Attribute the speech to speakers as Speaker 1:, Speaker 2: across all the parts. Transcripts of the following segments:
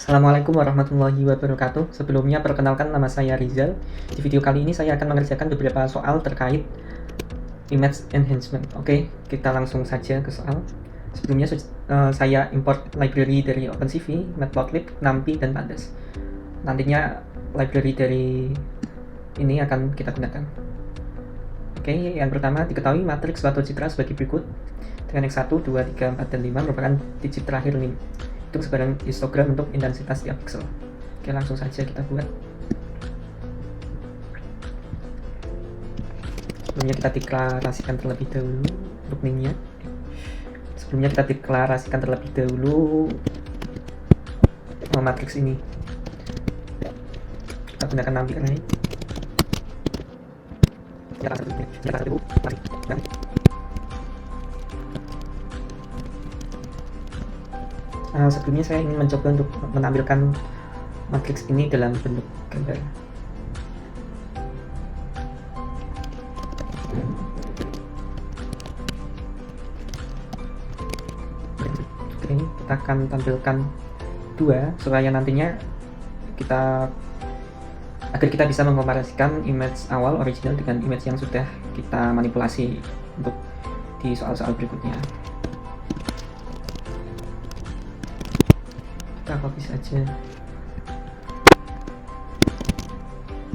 Speaker 1: Assalamualaikum warahmatullahi wabarakatuh. Sebelumnya perkenalkan, nama saya Rizal. Di video kali ini saya akan mengerjakan beberapa soal terkait image enhancement. Oke, kita langsung saja ke soal. Sebelumnya saya import library dari OpenCV, Matplotlib, NumPy, dan Pandas. Nantinya library dari ini akan kita gunakan. Oke, yang pertama diketahui matriks suatu citra sebagai berikut dengan X1, 2, 3, 4, dan 5 merupakan digit terakhir nih. Itu sebagai histogram untuk intensitas tiap pixel. Oke, langsung saja kita buat. Sebelumnya kita deklarasikan terlebih dahulu untuk minnya. Sebelumnya kita deklarasikan terlebih dahulu matriks ini. Kita gunakan NumPy array. Sebelumnya saya ingin mencoba untuk menampilkan matriks ini dalam bentuk gambar. Oke, kita akan tampilkan dua supaya nantinya agar kita bisa mengkomparasikan image awal original dengan image yang sudah kita manipulasi untuk di soal-soal berikutnya. Kita copy saja.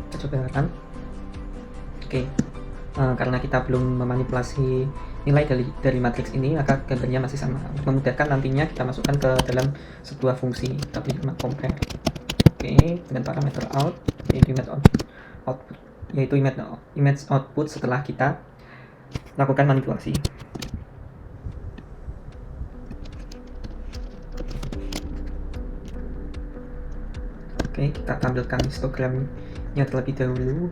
Speaker 1: Kita coba kan. Oke, karena kita belum memanipulasi nilai dari matriks ini, maka gambarnya masih sama. Untuk memudahkan nantinya kita masukkan ke dalam sebuah fungsi, tapi compare. Oke, dengan parameter out yaitu image output setelah kita lakukan manipulasi. Oke, kita tampilkan histogramnya terlebih dahulu.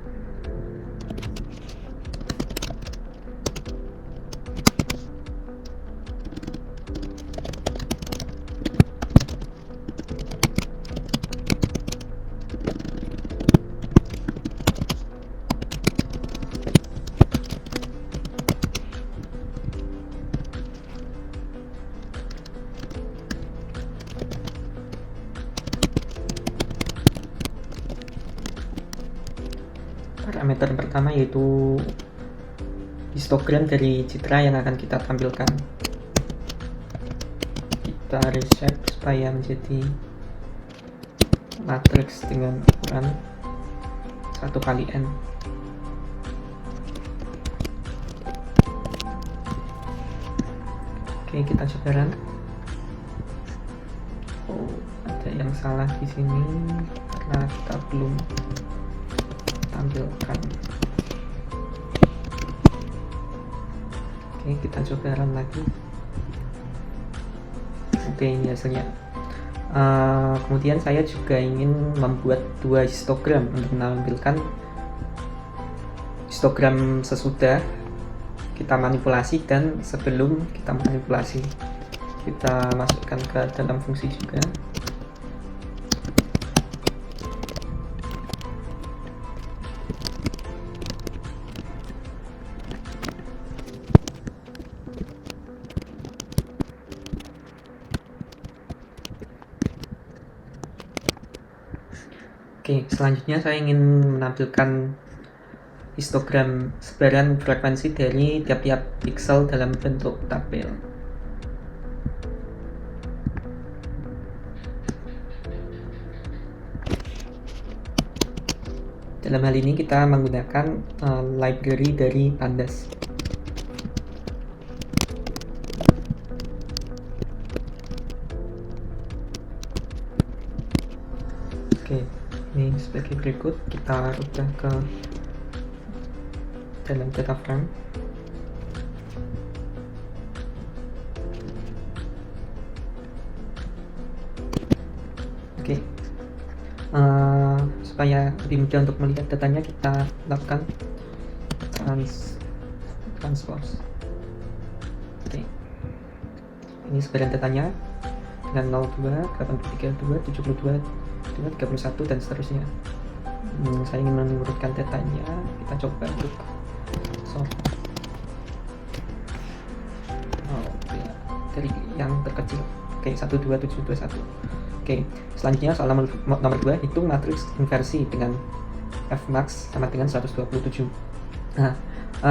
Speaker 1: Parameter pertama yaitu histogram dari citra yang akan kita tampilkan. Kita reshape supaya menjadi matriks dengan ukuran 1 kali n. Oke, kita coba run. Oh, ada yang salah di sini karena kita belum tampilkan. Oke, kita coba run lagi. Oke, ini hasilnya. Kemudian saya juga ingin membuat dua histogram untuk menampilkan histogram sesudah kita manipulasi dan sebelum kita manipulasi. Kita masukkan ke dalam fungsi juga. Oke, selanjutnya saya ingin menampilkan histogram sebaran frekuensi dari tiap-tiap pixel dalam bentuk tabel. Dalam hal ini kita menggunakan library dari Pandas. Oke, ini sebagai berikut, kita rubah ke dalam data frame. Oke, supaya lebih mudah untuk melihat datanya, kita lakukan transpose. Oke, ini sebagian datanya dengan 02, 832, 72, 31 dan seterusnya. Saya ingin mengurutkan datanya. Kita coba untuk sort. Oh, ya. Dari yang terkecil. Oke, 12721. Oke, selanjutnya soal nomor 2, hitung matriks inversi dengan Fmax sama dengan 127. Nah,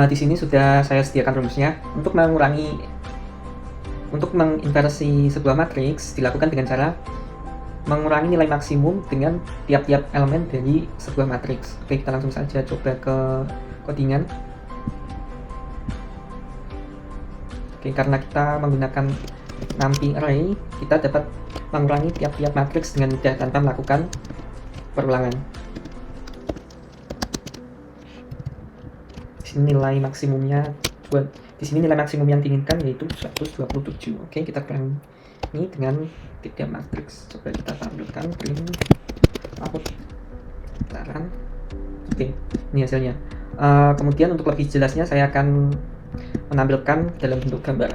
Speaker 1: di sini sudah saya sediakan rumusnya. Untuk menginversi sebuah matriks dilakukan dengan cara mengurangi nilai maksimum dengan tiap-tiap elemen dari sebuah matriks. Oke, kita langsung saja coba ke codingan. Oke, karena kita menggunakan NumPy array, kita dapat mengurangi tiap-tiap matriks dengan mudah tanpa melakukan perulangan. Di sini nilai maksimumnya yang diinginkan yaitu 127. Oke, kita kurangi dengan tiap matriks. Coba kita tampilkan print output. Oke, ini hasilnya. Kemudian untuk lebih jelasnya saya akan menampilkan dalam bentuk gambar.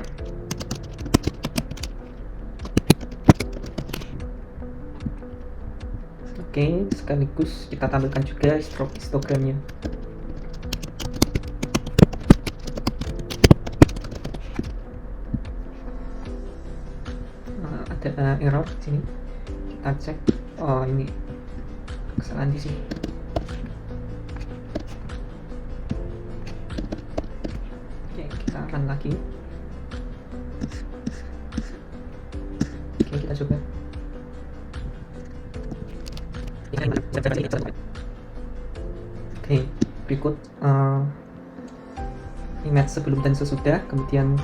Speaker 1: Oke, sekaligus kita tampilkan juga histogramnya. Ada error di sini. Kita cek. Oh, ini kesalahan di sini. Oke, kita run lagi. Oke, kita coba. Oke, berikut image sebelum dan sesudah, kemudian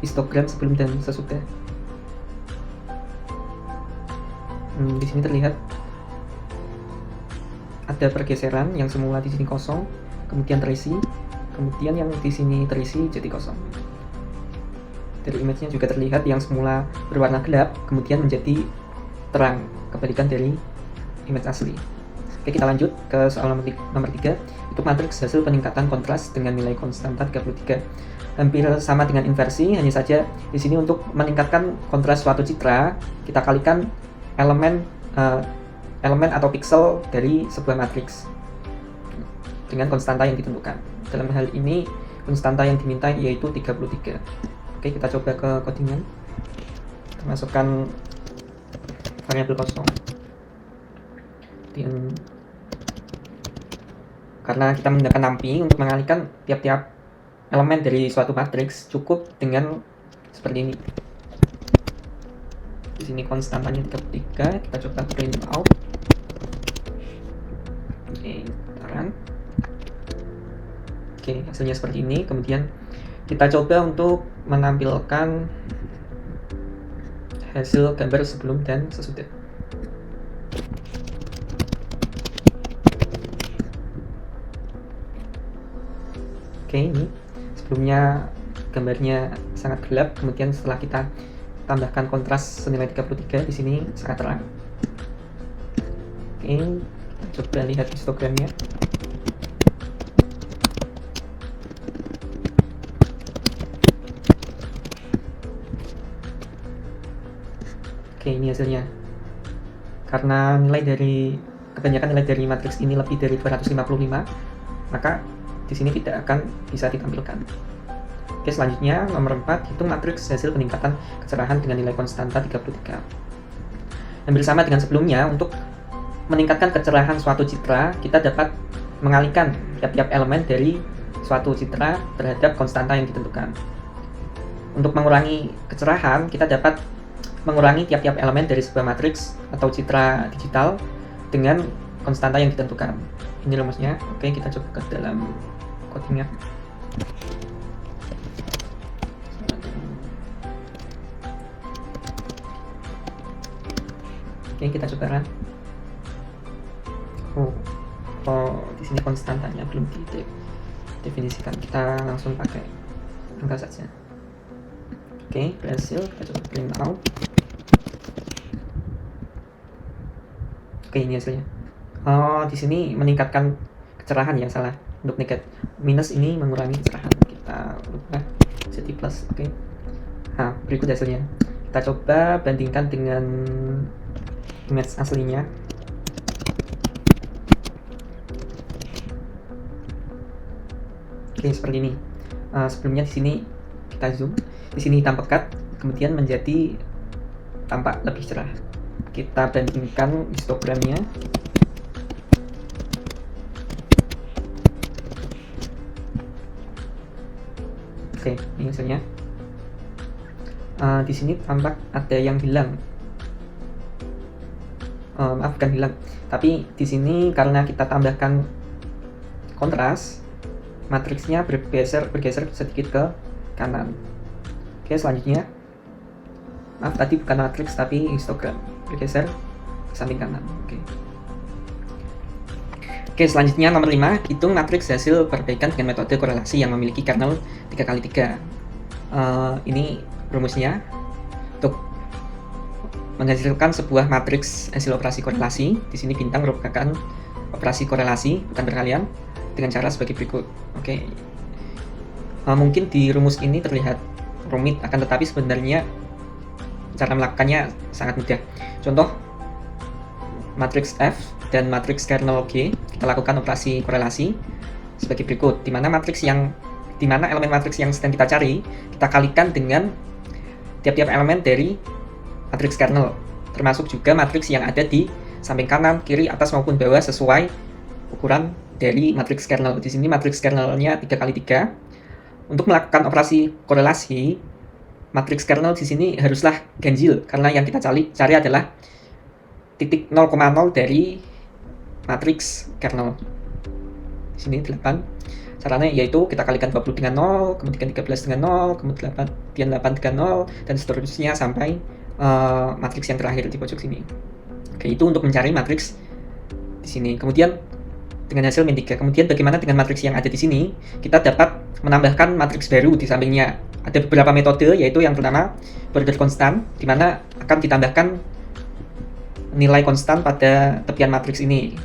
Speaker 1: histogram sebelum dan sesudah. Di sini terlihat ada pergeseran, yang semula di sini kosong, kemudian terisi, kemudian yang di sini terisi jadi kosong. Dari image-nya juga terlihat yang semula berwarna gelap, kemudian menjadi terang, kebalikan dari image asli. Oke, kita lanjut ke soal nomor 3. Untuk matriks hasil peningkatan kontras dengan nilai konstanta 33. Hampir sama dengan inversi, hanya saja di sini untuk meningkatkan kontras suatu citra, kita kalikan elemen atau pixel dari sebuah matriks dengan konstanta yang ditentukan. Dalam hal ini konstanta yang diminta yaitu 33. Oke, kita coba ke codingan. Kita masukkan variabel kosong. Dan karena kita menggunakan NumPy untuk mengalihkan tiap-tiap elemen dari suatu matriks, cukup dengan seperti ini. Di sini konstantanya 33, kita coba print out. Oke, taran. Oke, hasilnya seperti ini. Kemudian kita coba untuk menampilkan hasil gambar sebelum dan sesudah. Oke, ini sebelumnya gambarnya sangat gelap, kemudian setelah kita tambahkan kontras senilai 33, di sini sangat terang. Oke, kita coba lihat histogramnya. Oke, ini hasilnya. Karena kebanyakan nilai dari matriks ini lebih dari 255, maka di sini tidak akan bisa ditampilkan. Oke, selanjutnya nomor 4, hitung matriks hasil peningkatan kecerahan dengan nilai konstanta 33. Hampir sama dengan sebelumnya, untuk meningkatkan kecerahan suatu citra, kita dapat mengalihkan tiap-tiap elemen dari suatu citra terhadap konstanta yang ditentukan. Untuk mengurangi kecerahan, kita dapat mengurangi tiap-tiap elemen dari sebuah matriks atau citra digital dengan konstanta yang ditentukan. Ini rumusnya. Oke, kita coba ke dalam codingnya. Oke, kita coba run. Di sini konstantanya belum didefinisikan. Kita langsung pakai angka saja. Oke, berhasil. Kita coba print out. Oke, ini hasilnya. Di sini meningkatkan kecerahan ya, salah. Untuk negatif minus ini mengurangi kecerahan. Kita ubah jadi plus. Oke. Nah, berikut hasilnya. Kita coba bandingkan dengan image aslinya. Oke, seperti ini. Sebelumnya di sini kita zoom, di sini hitam pekat, kemudian menjadi tampak lebih cerah. kita bandingkan histogramnya. Oke, ini hasilnya. Di sini tampak ada yang hilang. Maaf, bukan hilang, tapi di sini karena kita tambahkan kontras, matriksnya bergeser sedikit ke kanan. Oke, selanjutnya, maaf, tadi bukan matriks tapi histogram, bergeser ke samping kanan. Oke, selanjutnya nomor 5, hitung matriks hasil perbaikan dengan metode korelasi yang memiliki kernel 3x3. Ini rumusnya. Untuk menghasilkan sebuah matriks hasil operasi korelasi, di sini bintang merupakan operasi korelasi, bukan berkalian, dengan cara sebagai berikut. Oke, mungkin di rumus ini terlihat rumit, akan tetapi sebenarnya cara melakukannya sangat mudah. Contoh, matriks F dan matriks kernel G, kita lakukan operasi korelasi sebagai berikut, di mana elemen matriks yang sedang kita cari kita kalikan dengan tiap-tiap elemen dari matriks kernel, termasuk juga matriks yang ada di samping kanan, kiri, atas maupun bawah sesuai ukuran dari matriks kernel. Di sini matriks kernelnya 3x3. Untuk melakukan operasi korelasi, matriks kernel di sini haruslah ganjil karena yang kita cari adalah titik 0,0 dari matriks kernel. Di sini 8. Caranya yaitu kita kalikan 20 dengan 0, kemudian 13 dengan 0, kemudian 8 dengan 0, dan seterusnya sampai matriks yang terakhir di pojok sini. Oke, itu untuk mencari matriks di sini. Kemudian dengan hasil min 3. Kemudian bagaimana dengan matriks yang ada di sini? Kita dapat menambahkan matriks baru di sampingnya. Ada beberapa metode, yaitu yang pertama border konstan, di mana akan ditambahkan nilai konstan pada tepian matriks ini.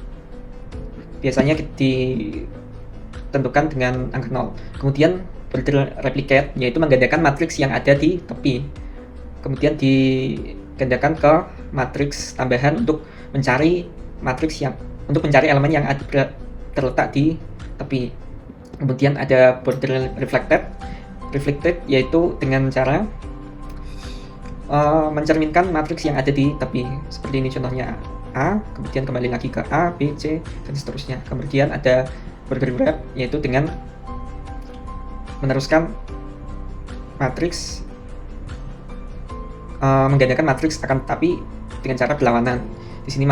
Speaker 1: Biasanya ditentukan dengan angka 0. Kemudian border replicate, yaitu menggandakan matriks yang ada di tepi. Kemudian digandakan ke matriks tambahan untuk mencari elemen yang terletak di tepi. Kemudian ada border reflected, yaitu dengan cara mencerminkan matriks yang ada di tepi. Seperti ini contohnya, A, kemudian kembali lagi ke A, B, C, dan seterusnya. Kemudian ada border wrap, yaitu dengan meneruskan matriks, menggandakan matriks akan tetapi dengan cara berlawanan. Di sini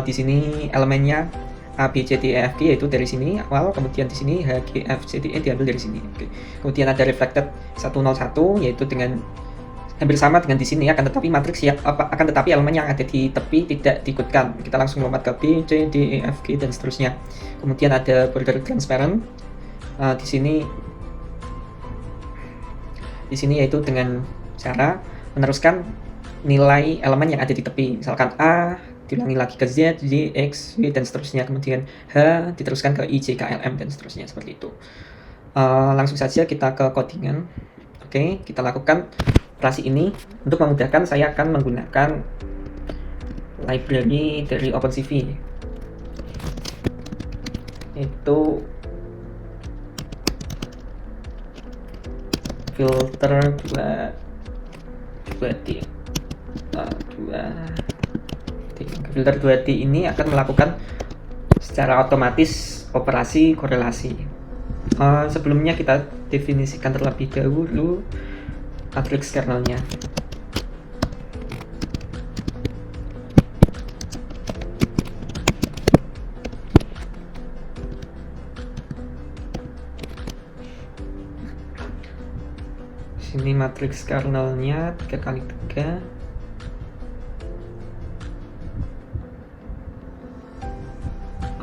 Speaker 1: di sini elemennya A, B, C, D, E, F, G, yaitu dari sini awal, kemudian di sini H, G, F, C, D, E diambil dari sini. Oke. Kemudian ada reflected 101, yaitu dengan hampir sama dengan di sini, akan tetapi elemen yang ada di tepi tidak diikutkan. Kita langsung lompat ke B, C, D, E, F, G, dan seterusnya. Kemudian ada border transparent. Di sini yaitu dengan cara meneruskan nilai elemen yang ada di tepi. Misalkan A diulangi lagi ke Z, Y, X, Y, dan seterusnya. Kemudian H diteruskan ke I, J, K, L, M, dan seterusnya, seperti itu. Langsung saja kita ke codingan. Oke, kita lakukan operasi ini. Untuk memudahkan, saya akan menggunakan library dari OpenCV. Itu filter 2D. Filter 2D ini akan melakukan secara otomatis operasi korelasi. Sebelumnya kita definisikan terlebih dahulu matriks kernelnya. Sini matriks kernelnya 3x3.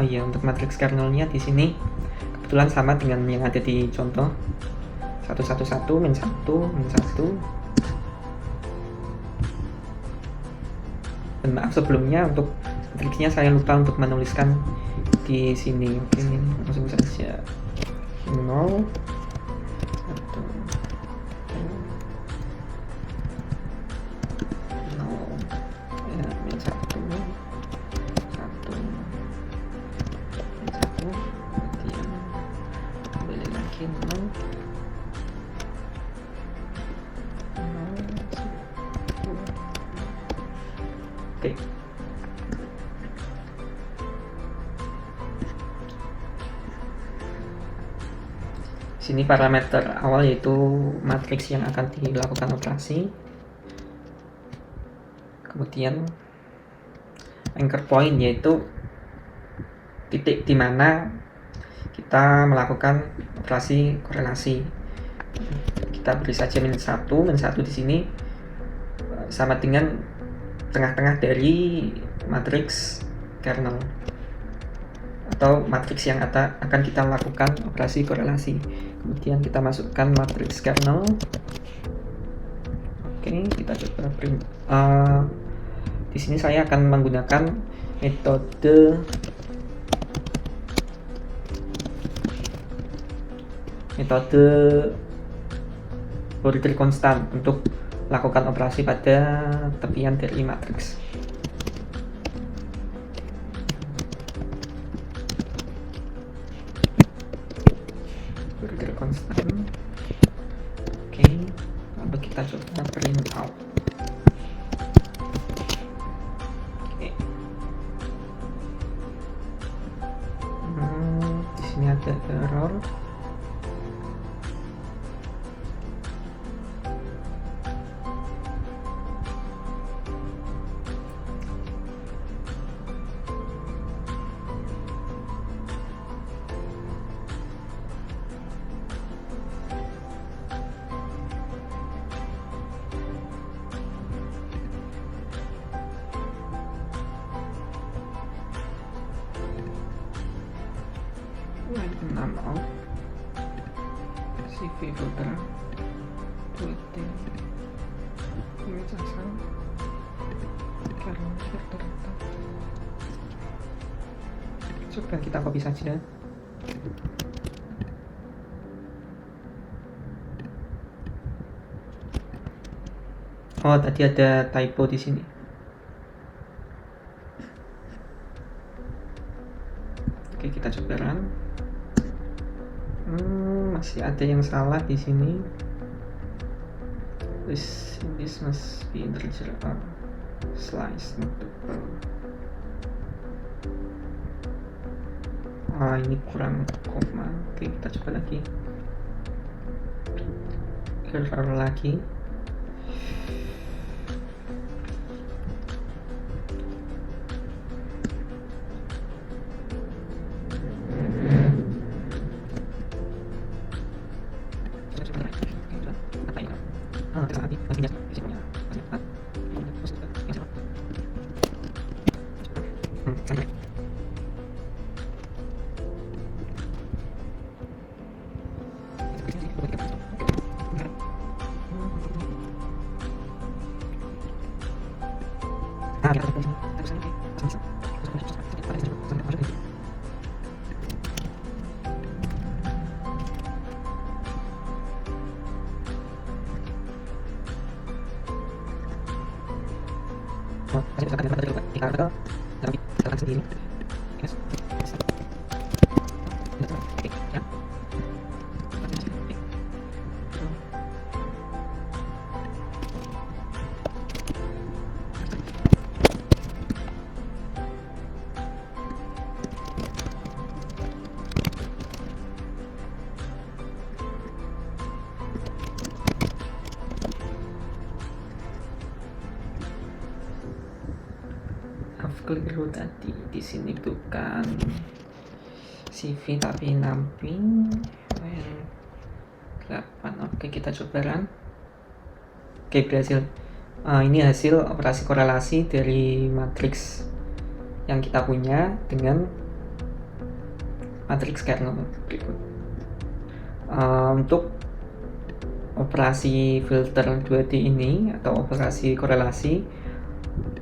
Speaker 1: Oh iya, untuk matriks kernelnya di sini kebetulan sama dengan yang ada di contoh 111 min 1 min 1. Dan maaf sebelumnya untuk matriksnya saya lupa untuk menuliskan di sini. Oke, ini langsung saja 0 1 sini parameter awal yaitu matriks yang akan dilakukan operasi. Kemudian anchor point yaitu titik di mana kita melakukan operasi korelasi. Kita beri saja -1 di sini sama dengan tengah-tengah dari matriks kernel atau matriks yang akan kita lakukan operasi korelasi. Kemudian kita masukkan matriks kernel. Oke, kita coba print. Di sini saya akan menggunakan metode border constant untuk lakukan operasi pada tepian dari matriks. Border constant. Oke, lalu kita coba print out. Oke. Di sini ada error. None of CV filter tweeting image asal karena filter. Coba kita copy saja. Oh, tadi ada typo di sini. Oke, kita coba run. Masih ada yang salah di sini. This must be integer or slice multiple. Ini kurang koma. Oke, kita coba lagi. Error lagi. Keliru tadi, di sini bukan CV tapi namping 8. Oke, kita coba run. Oke, berhasil. Ini hasil operasi korelasi dari matriks yang kita punya dengan matriks kernel berikut. Untuk operasi filter 2D ini atau operasi korelasi,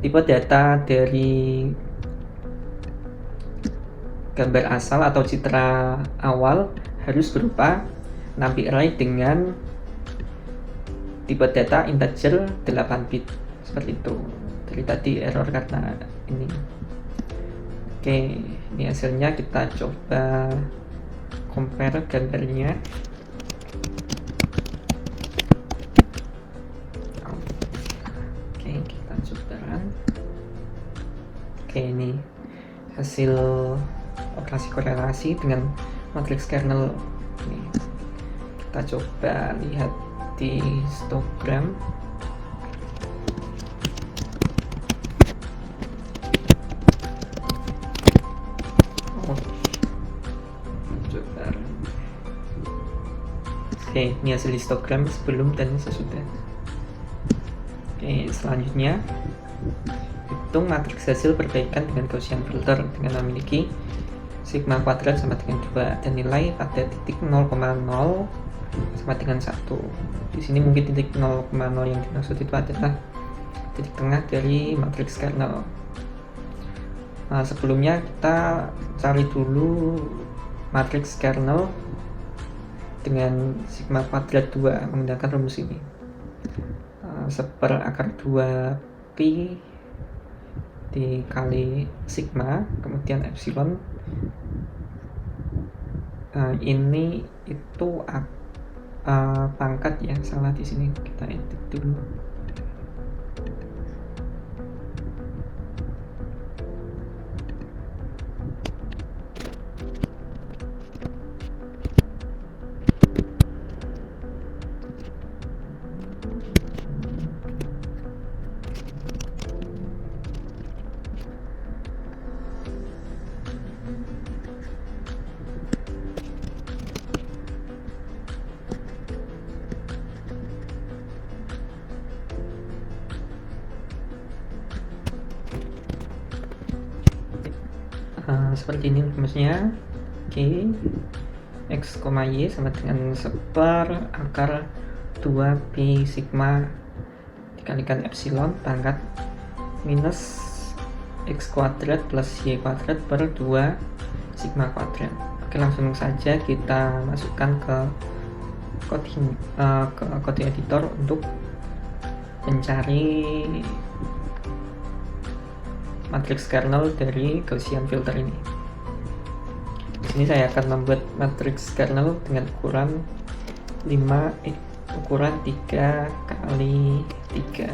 Speaker 1: tipe data dari gambar asal atau citra awal harus berupa NumPy array dengan tipe data integer 8 bit seperti itu. Dari tadi error karena ini. Oke, ini hasilnya. Kita coba compare gambarnya. Kita coba run. Oke, ini hasil operasi korelasi dengan matriks kernel ini. Kita coba lihat di histogram. Oke, ini hasil histogram sebelum dan sesudah. Oke, selanjutnya hitung matriks hasil perbaikan dengan Gaussian filter dengan memiliki sigma kuadrat sama dengan 2 dan nilai pada titik 0,0 sama dengan 1. Di sini mungkin titik 0,0 yang dimaksud itu adalah titik tengah dari matriks kernel. Nah, sebelumnya kita cari dulu matriks kernel dengan sigma kuadrat 2 menggunakan rumus ini. Seper akar 2 pi dikali sigma kemudian epsilon. Ini itu pangkat ya, salah di sini, kita edit dulu. Seperti ini rumusnya. Oke, x, y sama dengan seper akar 2 pi sigma dikalikan epsilon pangkat minus x kuadrat plus y kuadrat per 2 sigma kuadrat. Oke, langsung saja kita masukkan ke kode editor untuk mencari matriks kernel dari Gaussian filter ini. Di sini saya akan membuat matriks kernel dengan ukuran 3 kali 3.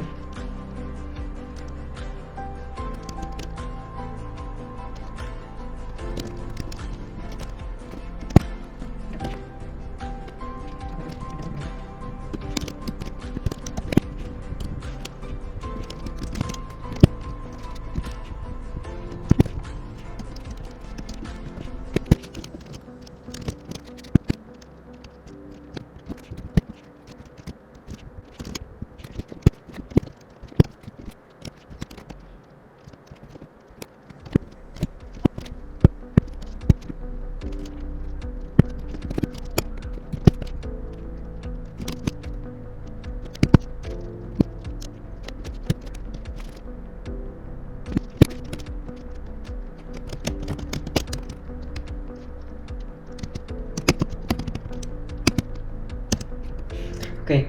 Speaker 1: Oke,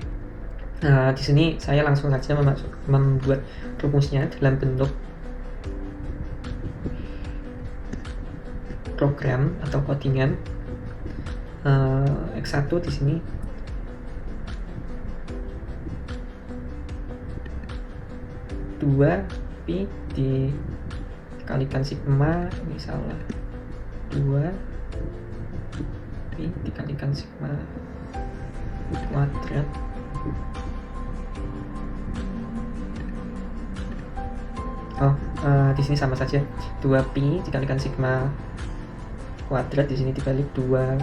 Speaker 1: di sini saya langsung saja membuat rumusnya dalam bentuk program atau codingan. X1 di sini dua pi dikalikan sigma, ini salah, 2 pi dikalikan sigma kuadrat di sini sama saja, 2 pi dikalikan sigma kuadrat, di sini dibalik 2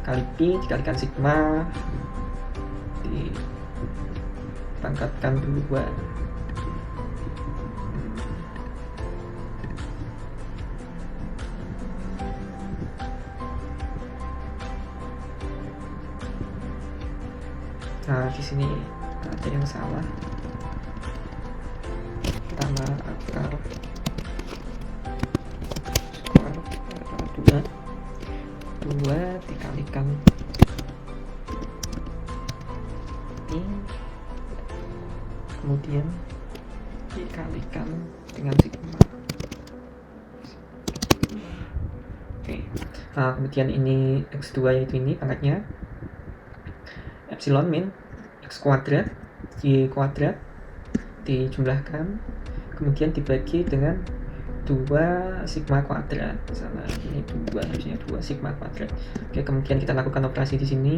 Speaker 1: kali pi dikalikan sigma dipangkatkan 2. Nah, di sini ada yang salah. Pertama akar square 2 dikalikan pi kemudian dikalikan dengan sigma. Oke. Nah, kemudian ini x2 yaitu ini pangkatnya epsilon min x kuadrat y kuadrat dijumlahkan kemudian dibagi dengan 2 sigma kuadrat. Salah, ini 2, harusnya 2 sigma kuadrat. Oke, kemudian kita lakukan operasi di sini.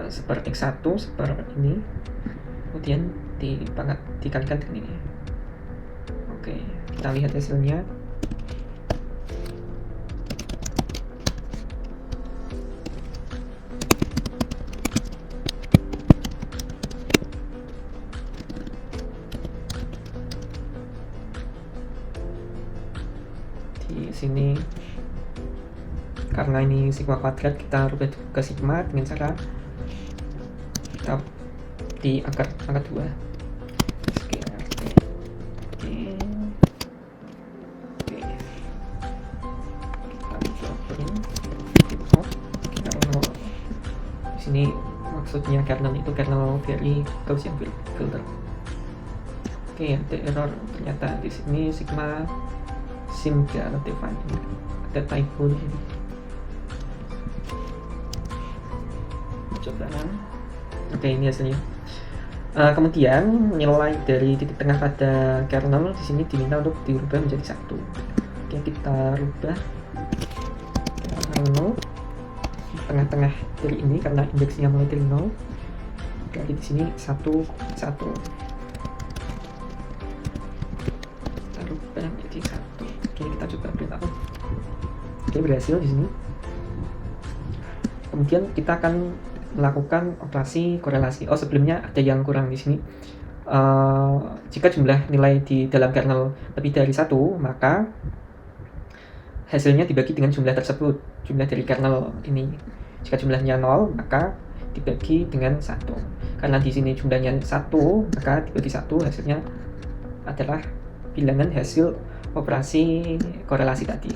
Speaker 1: seper X1 seper ini, kemudian dikalikan dengan ini. Oke, kita lihat hasilnya. Di sini karena ini sigma kuadrat, kita rubah ke sigma dengan cara kita di akar 2. Oke. Kita print kernel. Di sini maksudnya kernel itu kernel dari Gaussian filter. Oke, ada error ternyata di sini sigma sim define, ada typo di sini. Coba. Oke, ini hasilnya. Kemudian nilai dari titik tengah pada kernel di sini diminta untuk dirubah menjadi 1. Oke, kita rubah kernel tengah-tengah dari ini karena indeksnya mulai dari 0. Berarti di sini 1. Kita rubah menjadi 1. Oke, kita coba print out. Oke, berhasil di sini. Kemudian kita akan melakukan operasi korelasi. Sebelumnya ada yang kurang di sini. Jika jumlah nilai di dalam kernel lebih dari 1, maka hasilnya dibagi dengan jumlah tersebut, jumlah dari kernel ini. Jika jumlahnya 0, maka dibagi dengan 1. Karena di sini jumlahnya 1, maka dibagi 1, hasilnya adalah bilangan hasil operasi korelasi tadi.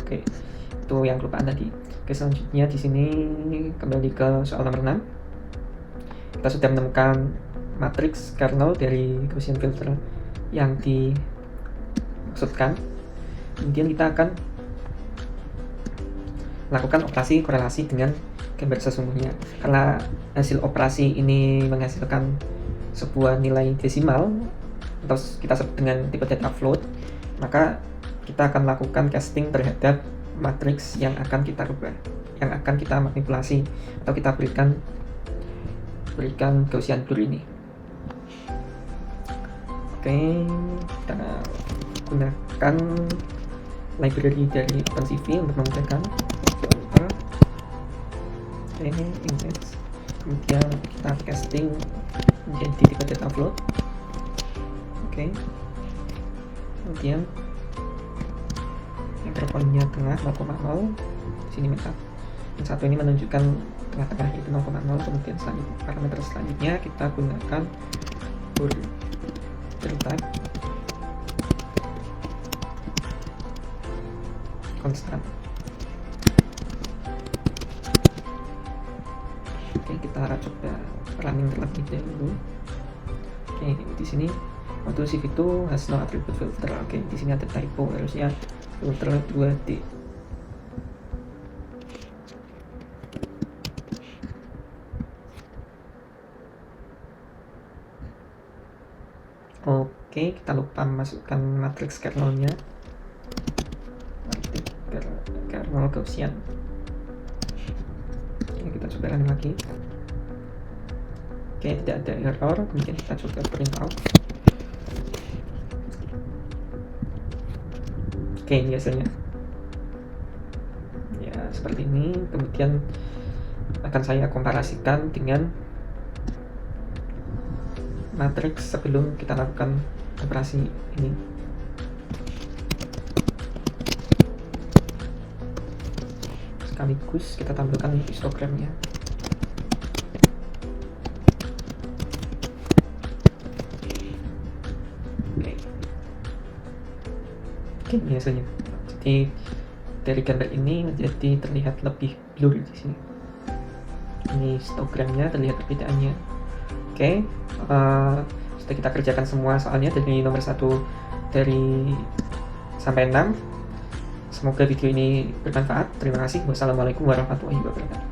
Speaker 1: Oke, itu yang kelupaan tadi. Oke, selanjutnya di sini kembali ke soal nomor 6. Kita sudah menemukan matriks kernel dari Gaussian filter yang dimaksudkan. Kemudian kita akan melakukan operasi korelasi dengan gambar sesungguhnya. Karena hasil operasi ini menghasilkan sebuah nilai desimal atau kita sebut dengan tipe data float, maka kita akan melakukan casting terhadap matriks yang akan kita rubah, yang akan kita manipulasi atau kita berikan Gaussian blur ini. Oke, kita gunakan library dari OpenCV untuk memudahkan filter. Image, kemudian kita casting menjadi tipe data float. Oke, kemudian intervalnya tengah 0,0. Sini meta yang satu ini menunjukkan tengah-tengah itu 0,0. Kemudian parameter selanjutnya kita gunakan blur type konstan. Oke, kita coba running terlebih dahulu. Oke, di sini modul CV2 has no attribute filter. Oke, di sini ada typo, harusnya filter 2D. Oke, kita lupa masukkan matriks kernelnya. Kernel Gaussian. Oke, kita coba running lagi. Oke, tidak ada error. Kemudian kita coba print out. Oke, ini hasilnya. Ya, seperti ini. Kemudian akan saya komparasikan dengan matriks sebelum kita lakukan operasi ini. Sekaligus kita tampilkan histogramnya. Oke, ini hasilnya. Jadi dari gambar ini menjadi terlihat lebih blur di sini. Ini histogramnya terlihat perbedaannya. Oke, sudah kita kerjakan semua soalnya dari nomor 1 dari sampai 6. Semoga video ini bermanfaat. Terima kasih. Wassalamualaikum warahmatullahi wabarakatuh.